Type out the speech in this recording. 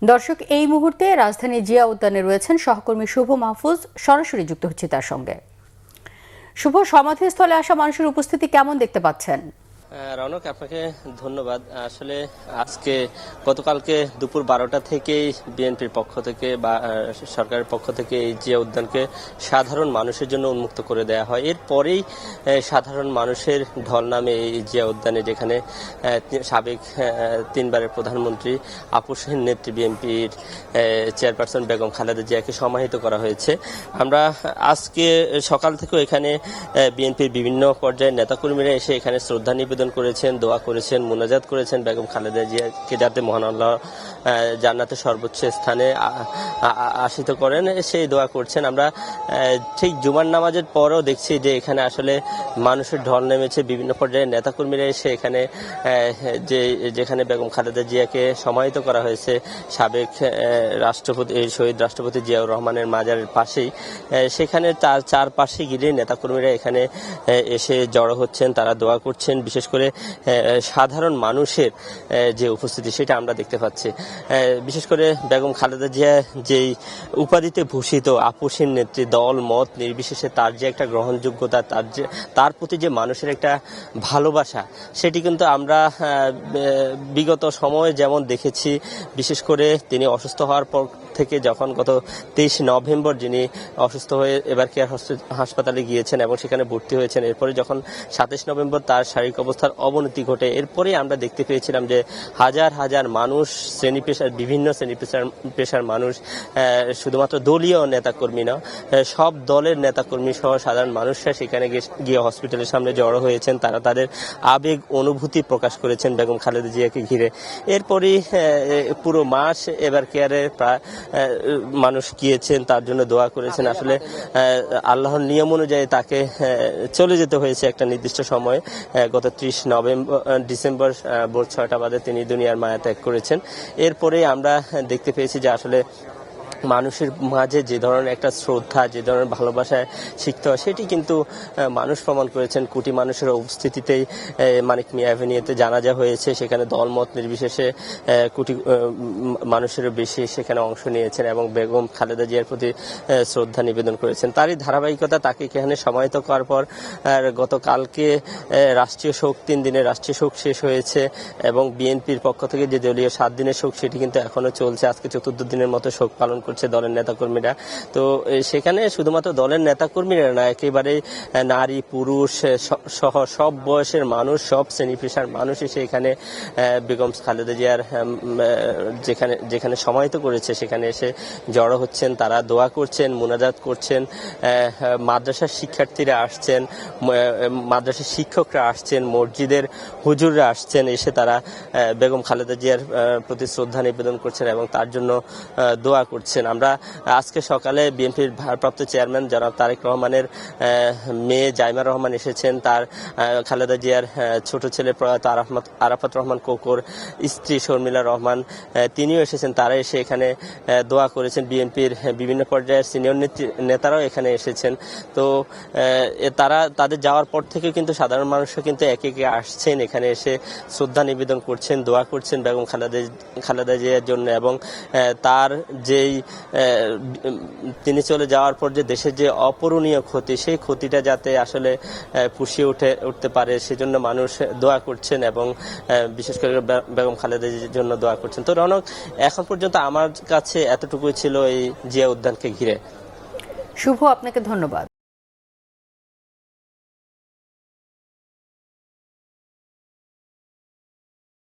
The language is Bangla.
দর্শক, এই মুহূর্তে রাজধানী জিয়া উদ্যানে রয়েছেন সহকর্মী শুভ মাহফুজ। সরাসরি যুক্ত হচ্ছে তার সঙ্গে। শুভ, সমাধিস্থলে আসা মানুষের উপস্থিতি কেমন দেখতে পাচ্ছেন? রৌনক, আপনাকে ধন্যবাদ। আসলে আজকে গতকালকে দুপুর 12টা থেকেই বিএনপির পক্ষ থেকে বা সরকারের পক্ষ থেকে এই জিয়া উদ্যানকে সাধারণ মানুষের জন্য উন্মুক্ত করে দেওয়া হয়। এরপরেই সাধারণ মানুষের ঢল নামে এই জিয়া উদ্যানে, যেখানে সাবেক 3বারের প্রধানমন্ত্রী আপুসের নেত্রী বিএনপির চেয়ারপারসন বেগম খালেদা জিয়াকে সমাহিত করা হয়েছে। আমরা আজকে সকাল থেকেও এখানে বিএনপির বিভিন্ন পর্যায়ের নেতাকর্মীরা এসে এখানে শ্রদ্ধা নিবেদন করেছেন, দোয়া করেছেন, মুনাজাত করেছেন বেগম খালেদা জিয়াকে যাতে মহান আল্লাহ জান্নাতের সর্বোচ্চ স্থানে আসিত করেন, সেই দোয়া করছেন। আমরা ঠিক জুমার নামাজের পরও দেখছি যে এখানে আসলে মানুষের ঢল নেমেছে। বিভিন্ন পর্যায়ের নেতাকর্মীরা এসে এখানে যেখানে বেগম খালেদা জিয়াকে সমাহিত করা হয়েছে সাবেক রাষ্ট্রপতি শহীদ রাষ্ট্রপতি জিয়াউর রহমানের মাজারের পাশেই, সেখানে তার চারপাশে গিয়ে নেতাকর্মীরা এখানে এসে জড়ো হচ্ছেন, তারা দোয়া করছেন। বিশেষ করে সাধারণ মানুষের যে উপস্থিতি সেটা আমরা দেখতে পাচ্ছি। বিশেষ করে বেগম খালেদা জিয়া যেই উপাধিতে ভূষিত আপুসের নেত্রী, দল মত নির্বিশেষে তার যে একটা গ্রহণযোগ্যতা, তার প্রতি যে মানুষের একটা ভালোবাসা, সেটি কিন্তু আমরা বিগত সময়ে যেমন দেখেছি। বিশেষ করে তিনি অসুস্থ হওয়ার পর থেকে, যখন গত 23 নভেম্বর যিনি অসুস্থ হয়ে এবার কেয়ার হাসপাতালে গিয়েছেন এবং সেখানে ভর্তি হয়েছেন, এরপরে যখন 27 নভেম্বর তার শারীরিক অবস্থার অবনতি ঘটে, এরপরে আমরা দেখতে পেয়েছিলাম যে হাজার হাজার মানুষ, বিভিন্ন শ্রেণী পেশার মানুষ, শুধুমাত্র দলীয় নেতাকর্মী না, সব দলের নেতাকর্মী সহ সাধারণ মানুষরা সেখানে গিয়ে হসপিটালের সামনে জড়ো হয়েছেন। তারা তাদের আবেগ অনুভূতি প্রকাশ করেছেন বেগম খালেদা জিয়াকে ঘিরে। এরপরই পুরো মাস এবার কেয়ারে প্রায় মানুষ গিয়েছেন, তার জন্য দোয়া করেছেন। আসলে আল্লাহর নিয়ম অনুযায়ী তাকে চলে যেতে হয়েছে একটা নির্দিষ্ট সময়ে। গত 30 ডিসেম্বর ভোর 6টা বাজে তিনি দুনিয়ার মায়া ত্যাগ করেছেন। এরপরে আমরা দেখতে পেয়েছি যে আসলে মানুষের মাঝে যে ধরনের একটা শ্রদ্ধা, যে ধরনের ভালোবাসায় শিখতে হয়, সেটি কিন্তু মানুষ প্রমাণ করেছেন। কোটি মানুষের উপস্থিতিতেই মানিক মিয়া অ্যাভিনিউতে জানাজা হয়েছে, সেখানে দলমত নির্বিশেষে কোটি মানুষের বেশি সেখানে অংশ নিয়েছেন এবং বেগম খালেদা জিয়ার প্রতি শ্রদ্ধা নিবেদন করেছেন। তারই ধারাবাহিকতা তাকে এখানে সমাহিত করার পর গতকালকে রাষ্ট্রীয় শোক, 3 দিনের রাষ্ট্রীয় শোক শেষ হয়েছে এবং বিএনপির পক্ষ থেকে যে দলীয় 7 দিনের শোক, সেটি কিন্তু এখনো চলছে। আজকে 4র্থ দিনের মতো শোক পালন করছে দলের নেতাকর্মীরা। তো সেখানে শুধুমাত্র দলের নেতাকর্মীরা না, একেবারে নারী পুরুষ সহ সব বয়সের মানুষ, সব শ্রেণী পেশার মানুষ এসে এখানে বেগম খালেদা জিয়ার যেখানে সমাহিত করেছে সেখানে এসে জড়ো হচ্ছেন। তারা দোয়া করছেন, মুনাজাত করছেন। মাদ্রাসার শিক্ষার্থীরা আসছেন, মাদ্রাসার শিক্ষকরা আসছেন, মসজিদের হুজুররা আসছেন, এসে তারা বেগম খালেদা জিয়ার প্রতি শ্রদ্ধা নিবেদন করছেন এবং তার জন্য দোয়া করছেন। আমরা আজকে সকালে বিএনপির ভারপ্রাপ্ত চেয়ারম্যান জনাব তারেক রহমানের মেয়ে জাইমা রহমান এসেছেন, তার খালেদা জিয়ার ছোট ছেলে প্রয়াত আরাফাত রহমান কোকর স্ত্রী শর্মিলা রহমান, তিনিও এসেছেন। তারা এসে এখানে দোয়া করেছেন। বিএনপির বিভিন্ন পর্যায়ের সিনিয়র নেতারাও এখানে এসেছেন। তো তাদের যাওয়ার পর থেকে কিন্তু সাধারণ মানুষরা কিন্তু একে একে আসছেন, এখানে এসে শ্রদ্ধা নিবেদন করছেন, দোয়া করছেন বেগম খালেদা জিয়ার জন্য এবং তার যেই তিনি চলে যাওয়ার পর যে দেশের যে অপূরণীয় ক্ষতি, সেই ক্ষতিটা যাতে আসলে পুষিয়ে উঠতে পারে, সেজন্য মানুষ দোয়া করছেন এবং বিশেষ করে বেগম খালেদার জন্য দোয়া করছেন। তো রৌনক, এখন পর্যন্ত আমার কাছে এতটুকুই ছিল এই জিয়া উদ্যানকে ঘিরে। শুভ, আপনাকে ধন্যবাদ।